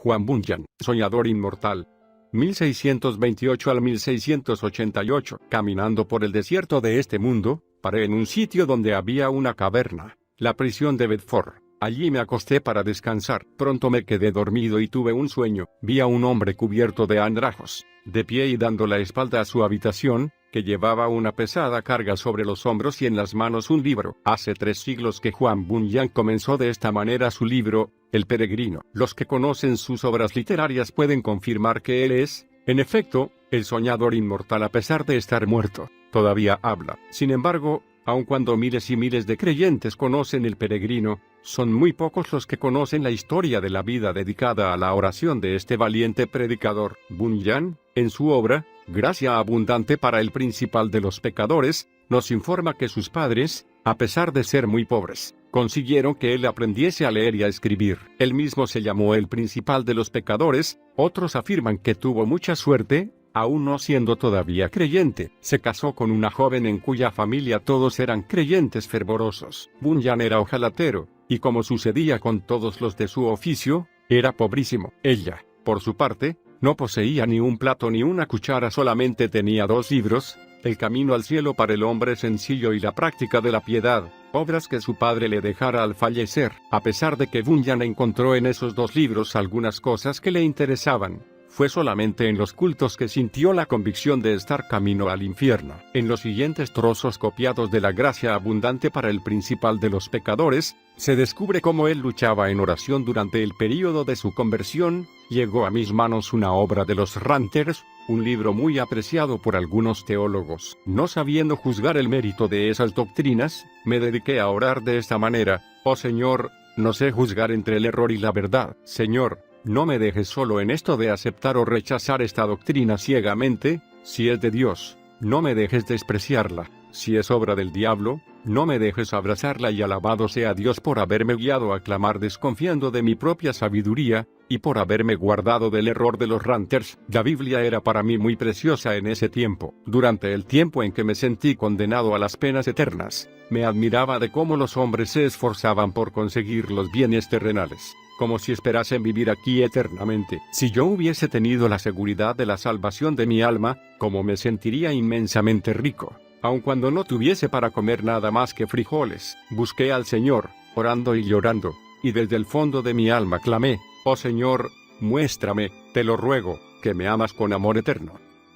Juan Bunyan, soñador inmortal. 1628 al 1688. Caminando por el desierto de este mundo, paré en un sitio donde había una caverna, la prisión de Bedford. Allí me acosté para descansar. Pronto me quedé dormido y tuve un sueño. Vi a un hombre cubierto de andrajos, de pie y dando la espalda a su habitación, que llevaba una pesada carga sobre los hombros y en las manos un libro. Hace 3 siglos que Juan Bunyan comenzó de esta manera su libro, El Peregrino. Los que conocen sus obras literarias pueden confirmar que él es, en efecto, el soñador inmortal a pesar de estar muerto. Todavía habla. Sin embargo, aun cuando miles y miles de creyentes conocen El Peregrino, son muy pocos los que conocen la historia de la vida dedicada a la oración de este valiente predicador. Bunyan, en su obra, Gracia abundante para el principal de los pecadores, nos informa que sus padres, a pesar de ser muy pobres, consiguieron que él aprendiese a leer y a escribir. Él mismo se llamó el principal de los pecadores. Otros afirman que tuvo mucha suerte, aún no siendo todavía creyente. Se casó con una joven en cuya familia todos eran creyentes fervorosos. Bunyan era ojalatero, y como sucedía con todos los de su oficio, era pobrísimo. Ella, por su parte, no poseía ni un plato ni una cuchara, solamente tenía 2 libros, El camino al cielo para el hombre sencillo y La práctica de la piedad, obras que su padre le dejara al fallecer. A pesar de que Bunyan encontró en esos 2 libros algunas cosas que le interesaban, fue solamente en los cultos que sintió la convicción de estar camino al infierno. En los siguientes trozos copiados de la Gracia abundante para el principal de los pecadores, se descubre cómo él luchaba en oración durante el período de su conversión. Llegó a mis manos una obra de los Ranters, un libro muy apreciado por algunos teólogos. No sabiendo juzgar el mérito de esas doctrinas, me dediqué a orar de esta manera: oh Señor, no sé juzgar entre el error y la verdad. Señor, no me dejes solo en esto de aceptar o rechazar esta doctrina ciegamente. Si es de Dios, no me dejes despreciarla. Si es obra del diablo, no me dejes abrazarla, y alabado sea Dios por haberme guiado a clamar desconfiando de mi propia sabiduría, y por haberme guardado del error de los Ranters. La Biblia era para mí muy preciosa en ese tiempo. Durante el tiempo en que me sentí condenado a las penas eternas, me admiraba de cómo los hombres se esforzaban por conseguir los bienes terrenales, como si esperasen vivir aquí eternamente. Si yo hubiese tenido la seguridad de la salvación de mi alma, cómo me sentiría inmensamente rico, aun cuando no tuviese para comer nada más que frijoles. Busqué al Señor, orando y llorando, y desde el fondo de mi alma clamé: oh Señor, muéstrame, te lo ruego, que me amas con amor eterno.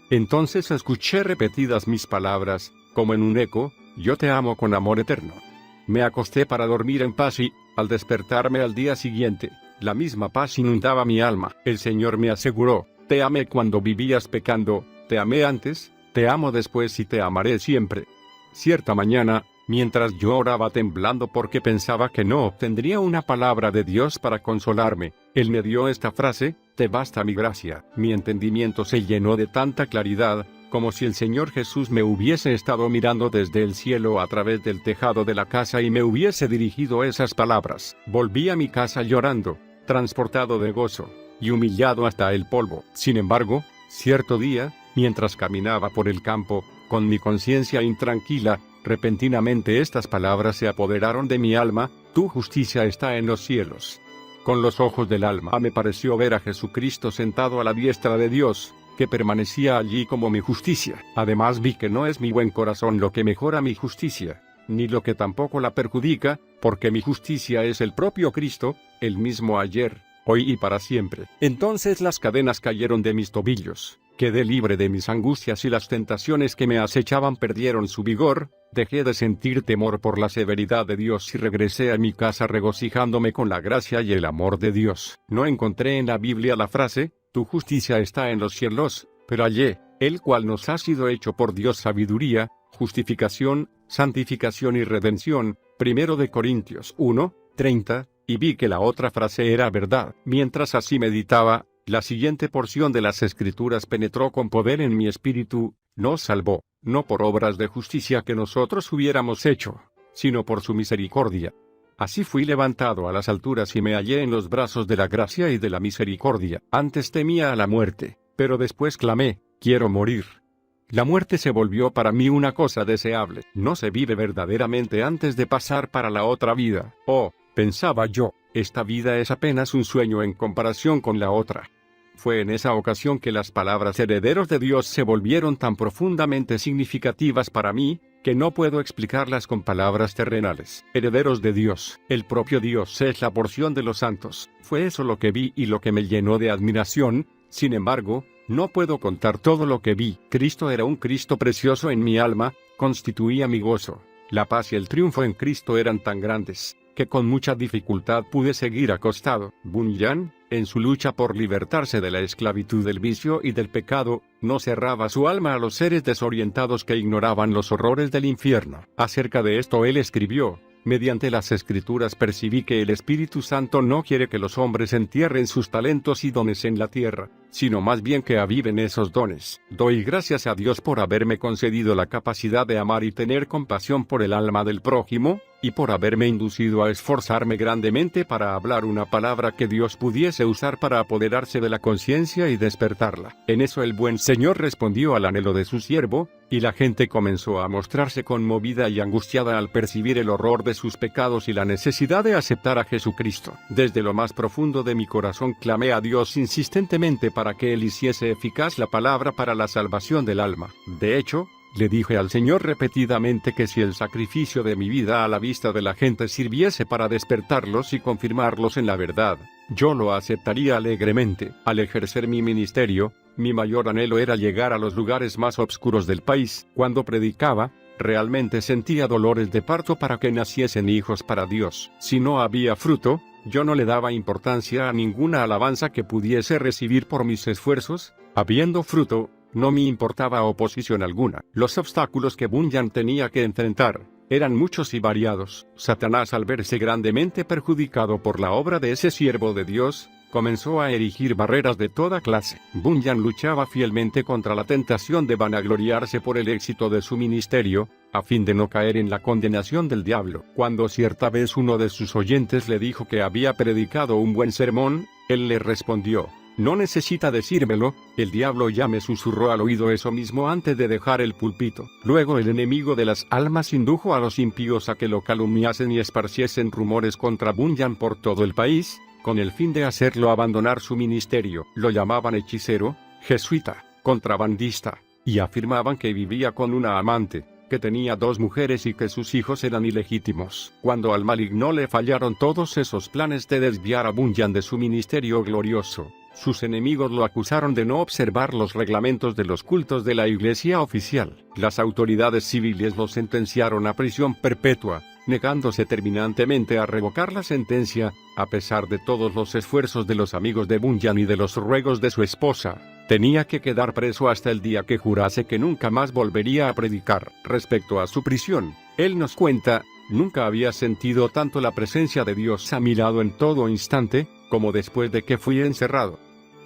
Entonces escuché repetidas mis palabras, como en un eco: yo te amo con amor eterno. Me acosté para dormir en paz y, al despertarme al día siguiente, la misma paz inundaba mi alma. El Señor me aseguró: te amé cuando vivías pecando, te amé antes, te amo después y te amaré siempre. Cierta mañana, mientras yo oraba temblando porque pensaba que no obtendría una palabra de Dios para consolarme, Él me dio esta frase: te basta mi gracia. Mi entendimiento se llenó de tanta claridad, como si el Señor Jesús me hubiese estado mirando desde el cielo a través del tejado de la casa y me hubiese dirigido esas palabras. Volví a mi casa llorando, transportado de gozo, y humillado hasta el polvo. Sin embargo, cierto día, mientras caminaba por el campo, con mi conciencia intranquila, repentinamente estas palabras se apoderaron de mi alma: tu justicia está en los cielos. Con los ojos del alma me pareció ver a Jesucristo sentado a la diestra de Dios, que permanecía allí como mi justicia. Además vi que no es mi buen corazón lo que mejora mi justicia, ni lo que tampoco la perjudica, porque mi justicia es el propio Cristo, el mismo ayer, hoy y para siempre. Entonces las cadenas cayeron de mis tobillos, quedé libre de mis angustias y las tentaciones que me acechaban perdieron su vigor. Dejé de sentir temor por la severidad de Dios y regresé a mi casa regocijándome con la gracia y el amor de Dios. No encontré en la Biblia la frase: tu justicia está en los cielos, pero hallé: el cual nos ha sido hecho por Dios sabiduría, justificación, santificación y redención. 1 de Corintios 1:30, y vi que la otra frase era verdad. Mientras así meditaba, la siguiente porción de las Escrituras penetró con poder en mi espíritu: nos salvó, no por obras de justicia que nosotros hubiéramos hecho, sino por su misericordia. Así fui levantado a las alturas y me hallé en los brazos de la gracia y de la misericordia. Antes temía a la muerte, pero después clamé: quiero morir. La muerte se volvió para mí una cosa deseable. No se vive verdaderamente antes de pasar para la otra vida. Oh, pensaba yo, Esta vida es apenas un sueño en comparación con la otra. Fue en esa ocasión que las palabras herederos de Dios se volvieron tan profundamente significativas para mí, que no puedo explicarlas con palabras terrenales. Herederos de Dios, el propio Dios es la porción de los santos. Fue eso lo que vi y lo que me llenó de admiración. Sin embargo, no puedo contar todo lo que vi. Cristo era un Cristo precioso en mi alma, constituía mi gozo. La paz y el triunfo en Cristo eran tan grandes, que con mucha dificultad pude seguir acostado. Bunyan, en su lucha por libertarse de la esclavitud del vicio y del pecado, no cerraba su alma a los seres desorientados que ignoraban los horrores del infierno. Acerca de esto él escribió: mediante las Escrituras percibí que el Espíritu Santo no quiere que los hombres entierren sus talentos y dones en la tierra, sino más bien que aviven esos dones. Doy gracias a Dios por haberme concedido la capacidad de amar y tener compasión por el alma del prójimo, y por haberme inducido a esforzarme grandemente para hablar una palabra que Dios pudiese usar para apoderarse de la conciencia y despertarla. En eso el buen Señor respondió al anhelo de su siervo, y la gente comenzó a mostrarse conmovida y angustiada al percibir el horror de sus pecados y la necesidad de aceptar a Jesucristo. Desde lo más profundo de mi corazón clamé a Dios insistentemente para que Él hiciese eficaz la palabra para la salvación del alma. De hecho, le dije al Señor repetidamente que si el sacrificio de mi vida a la vista de la gente sirviese para despertarlos y confirmarlos en la verdad, yo lo aceptaría alegremente. Al ejercer mi ministerio, mi mayor anhelo era llegar a los lugares más oscuros del país. Cuando predicaba, realmente sentía dolores de parto para que naciesen hijos para Dios. Si no había fruto, yo no le daba importancia a ninguna alabanza que pudiese recibir por mis esfuerzos. Habiendo fruto, no me importaba oposición alguna. Los obstáculos que Bunyan tenía que enfrentar eran muchos y variados. Satanás, al verse grandemente perjudicado por la obra de ese siervo de Dios, comenzó a erigir barreras de toda clase. Bunyan luchaba fielmente contra la tentación de vanagloriarse por el éxito de su ministerio, a fin de no caer en la condenación del diablo. Cuando cierta vez uno de sus oyentes le dijo que había predicado un buen sermón, él le respondió: no necesita decírmelo, el diablo ya me susurró al oído eso mismo antes de dejar el púlpito. Luego el enemigo de las almas indujo a los impíos a que lo calumniasen y esparciesen rumores contra Bunyan por todo el país, con el fin de hacerlo abandonar su ministerio. Lo llamaban hechicero, jesuita, contrabandista, y afirmaban que vivía con una amante, que tenía 2 mujeres y que sus hijos eran ilegítimos. Cuando al maligno le fallaron todos esos planes de desviar a Bunyan de su ministerio glorioso, sus enemigos lo acusaron de no observar los reglamentos de los cultos de la iglesia oficial. Las autoridades civiles lo sentenciaron a prisión perpetua, negándose terminantemente a revocar la sentencia, a pesar de todos los esfuerzos de los amigos de Bunyan y de los ruegos de su esposa. Tenía que quedar preso hasta el día que jurase que nunca más volvería a predicar. Respecto a su prisión, él nos cuenta: nunca había sentido tanto la presencia de Dios a mi lado en todo instante, como después de que fui encerrado,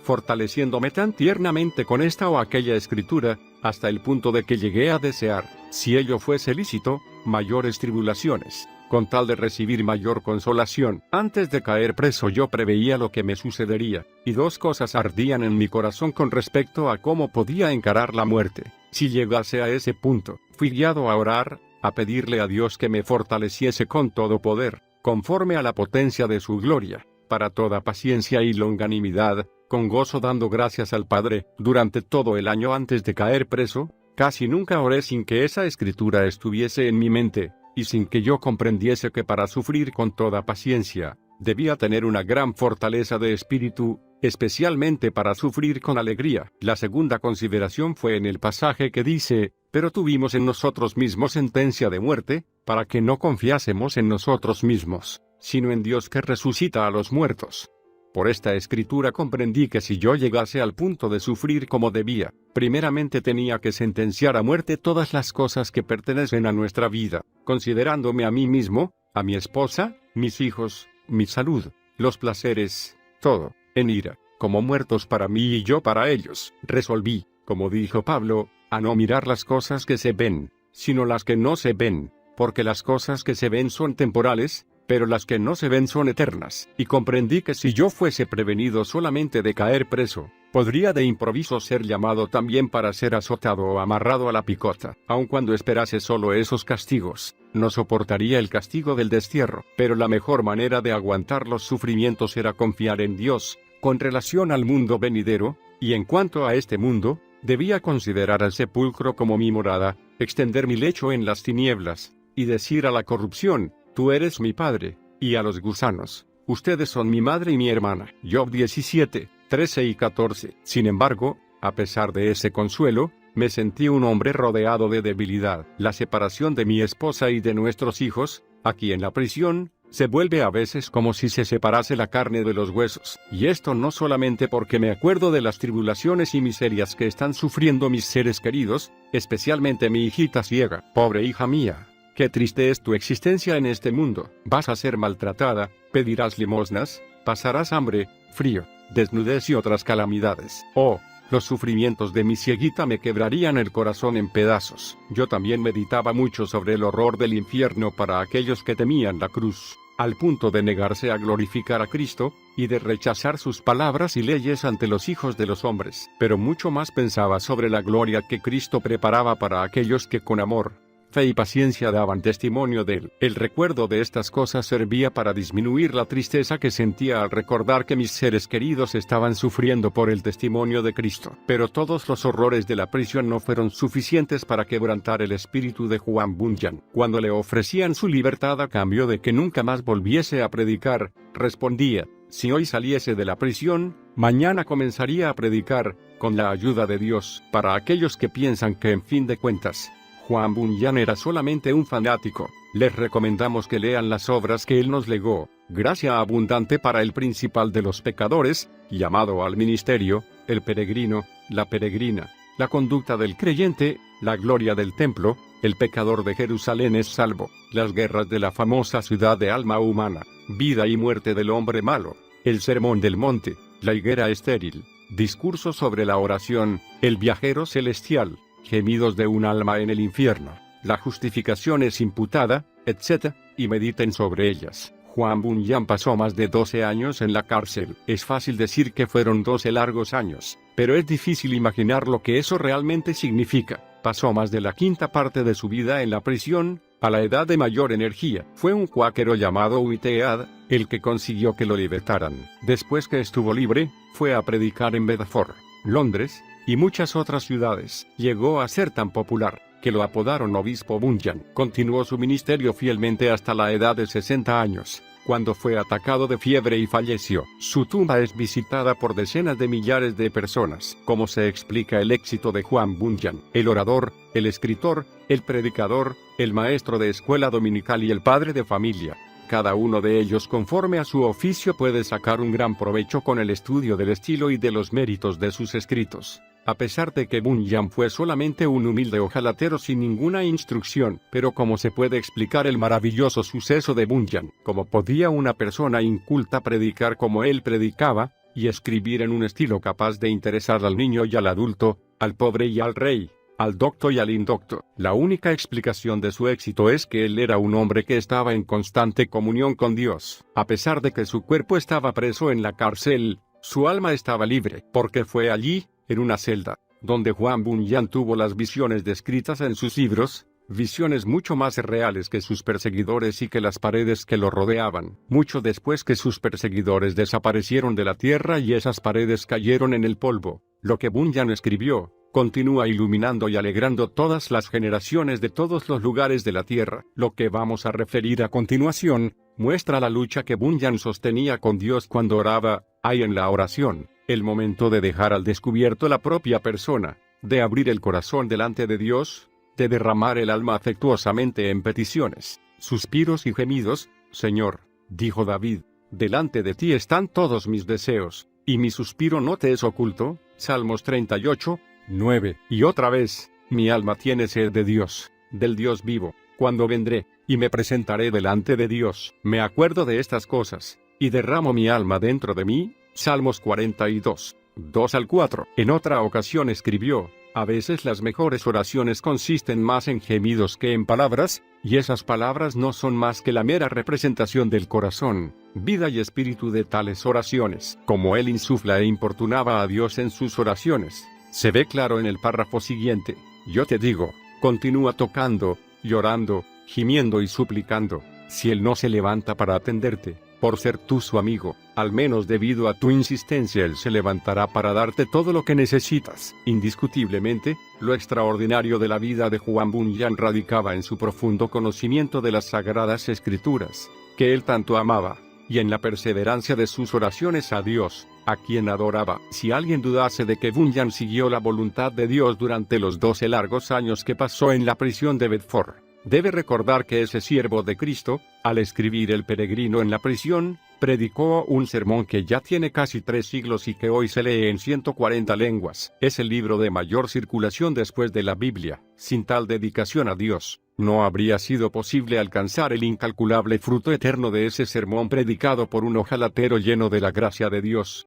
fortaleciéndome tan tiernamente con esta o aquella escritura, hasta el punto de que llegué a desear, si ello fuese lícito, mayores tribulaciones, con tal de recibir mayor consolación. Antes de caer preso yo preveía lo que me sucedería, y 2 cosas ardían en mi corazón con respecto a cómo podía encarar la muerte. Si llegase a ese punto, fui guiado a orar, a pedirle a Dios que me fortaleciese con todo poder, conforme a la potencia de su gloria, para toda paciencia y longanimidad, con gozo dando gracias al Padre. Durante todo el año antes de caer preso, casi nunca oré sin que esa escritura estuviese en mi mente, y sin que yo comprendiese que para sufrir con toda paciencia, debía tener una gran fortaleza de espíritu, especialmente para sufrir con alegría. La segunda consideración fue en el pasaje que dice: pero tuvimos en nosotros mismos sentencia de muerte, para que no confiásemos en nosotros mismos, sino en Dios que resucita a los muertos. Por esta escritura comprendí que si yo llegase al punto de sufrir como debía, primeramente tenía que sentenciar a muerte todas las cosas que pertenecen a nuestra vida, considerándome a mí mismo, a mi esposa, mis hijos, mi salud, los placeres, todo, en ira, como muertos para mí y yo para ellos. Resolví, como dijo Pablo, a no mirar las cosas que se ven, sino las que no se ven, porque las cosas que se ven son temporales, pero las que no se ven son eternas. Y comprendí que si yo fuese prevenido solamente de caer preso, Podría de improviso ser llamado también para ser azotado o amarrado a la picota. Aun cuando esperase solo esos castigos, no soportaría el castigo del destierro. Pero la mejor manera de aguantar los sufrimientos era confiar en Dios, con relación al mundo venidero, y en cuanto a este mundo, debía considerar al sepulcro como mi morada, extender mi lecho en las tinieblas, y decir a la corrupción, tú eres mi padre, y a los gusanos, ustedes son mi madre y mi hermana. Job 17, 13 y 14. Sin embargo, a pesar de ese consuelo, me sentí un hombre rodeado de debilidad. La separación de mi esposa y de nuestros hijos, aquí en la prisión, se vuelve a veces como si se separase la carne de los huesos. Y esto no solamente porque me acuerdo de las tribulaciones y miserias que están sufriendo mis seres queridos, especialmente mi hijita ciega. Pobre hija mía, qué triste es tu existencia en este mundo. Vas a ser maltratada, pedirás limosnas, pasarás hambre, frío, desnudez y otras calamidades. Oh, los sufrimientos de mi cieguita me quebrarían el corazón en pedazos. Yo también meditaba mucho sobre el horror del infierno para aquellos que temían la cruz, al punto de negarse a glorificar a Cristo, y de rechazar sus palabras y leyes ante los hijos de los hombres. Pero mucho más pensaba sobre la gloria que Cristo preparaba para aquellos que con amor, fe y paciencia daban testimonio de él. El recuerdo de estas cosas servía para disminuir la tristeza que sentía al recordar que mis seres queridos estaban sufriendo por el testimonio de Cristo. Pero todos los horrores de la prisión no fueron suficientes para quebrantar el espíritu de Juan Bunyan. Cuando le ofrecían su libertad a cambio de que nunca más volviese a predicar, respondía, si hoy saliese de la prisión, mañana comenzaría a predicar, con la ayuda de Dios. Para aquellos que piensan que en fin de cuentas, Juan Bunyan era solamente un fanático, les recomendamos que lean las obras que él nos legó, Gracia abundante para el principal de los pecadores, llamado al ministerio, El peregrino, La peregrina, La conducta del creyente, La gloria del templo, El pecador de Jerusalén es salvo, Las guerras de la famosa ciudad de alma humana, Vida y muerte del hombre malo, El sermón del monte, La higuera estéril, Discurso sobre la oración, El viajero celestial, Gemidos de un alma en el infierno, La justificación es imputada, etc., y mediten sobre ellas. Juan Bunyan pasó más de 12 años en la cárcel. Es fácil decir que fueron 12 largos años, pero es difícil imaginar lo que eso realmente significa. Pasó más de la quinta parte de su vida en la prisión, a la edad de mayor energía. Fue un cuáquero llamado Whitehead el que consiguió que lo libertaran. Después que estuvo libre, fue a predicar en Bedford, Londres, y muchas otras ciudades. Llegó a ser tan popular, que lo apodaron Obispo Bunyan. Continuó su ministerio fielmente hasta la edad de 60 años, cuando fue atacado de fiebre y falleció. Su tumba es visitada por decenas de millares de personas. ¿Cómo se explica el éxito de Juan Bunyan? El orador, el escritor, el predicador, el maestro de escuela dominical y el padre de familia. Cada uno de ellos conforme a su oficio puede sacar un gran provecho con el estudio del estilo y de los méritos de sus escritos. A pesar de que Bunyan fue solamente un humilde ojalatero sin ninguna instrucción, pero ¿cómo se puede explicar el maravilloso suceso de Bunyan? ¿Cómo podía una persona inculta predicar como él predicaba, y escribir en un estilo capaz de interesar al niño y al adulto, al pobre y al rey, al docto y al indocto? La única explicación de su éxito es que él era un hombre que estaba en constante comunión con Dios. A pesar de que su cuerpo estaba preso en la cárcel, su alma estaba libre, porque fue allí, en una celda, donde Juan Bunyan tuvo las visiones descritas en sus libros, visiones mucho más reales que sus perseguidores y que las paredes que lo rodeaban. Mucho después que sus perseguidores desaparecieron de la tierra y esas paredes cayeron en el polvo, lo que Bunyan escribió continúa iluminando y alegrando todas las generaciones de todos los lugares de la tierra. Lo que vamos a referir a continuación muestra la lucha que Bunyan sostenía con Dios cuando oraba. Hay en la oración el momento de dejar al descubierto la propia persona, de abrir el corazón delante de Dios, de derramar el alma afectuosamente en peticiones, suspiros y gemidos. Señor, dijo David, delante de ti están todos mis deseos, y mi suspiro no te es oculto. Salmos 38, 9. Y otra vez, mi alma tiene sed de Dios, del Dios vivo. Cuando vendré, y me presentaré delante de Dios. Me acuerdo de estas cosas, y derramo mi alma dentro de mí. Salmos 42, 2 al 4. En otra ocasión escribió, a veces las mejores oraciones consisten más en gemidos que en palabras, y esas palabras no son más que la mera representación del corazón. vida y espíritu de tales oraciones, como él insufla e importunaba a Dios en sus oraciones. Se ve claro en el párrafo siguiente. Yo te digo, continúa tocando, llorando, gimiendo y suplicando. Si él no se levanta para atenderte, por ser tú su amigo, al menos debido a tu insistencia él se levantará para darte todo lo que necesitas. Indiscutiblemente, lo extraordinario de la vida de Juan Bunyan radicaba en su profundo conocimiento de las Sagradas Escrituras, que él tanto amaba, y en la perseverancia de sus oraciones a Dios, a quien adoraba. Si alguien dudase de que Bunyan siguió la voluntad de Dios durante los 12 largos años que pasó en la prisión de Bedford, debe recordar que ese siervo de Cristo, al escribir El peregrino en la prisión, predicó un sermón que ya tiene casi 3 siglos y que hoy se lee en 140 lenguas. Es el libro de mayor circulación después de la Biblia. Sin tal dedicación a Dios, no habría sido posible alcanzar el incalculable fruto eterno de ese sermón predicado por un ojalatero lleno de la gracia de Dios.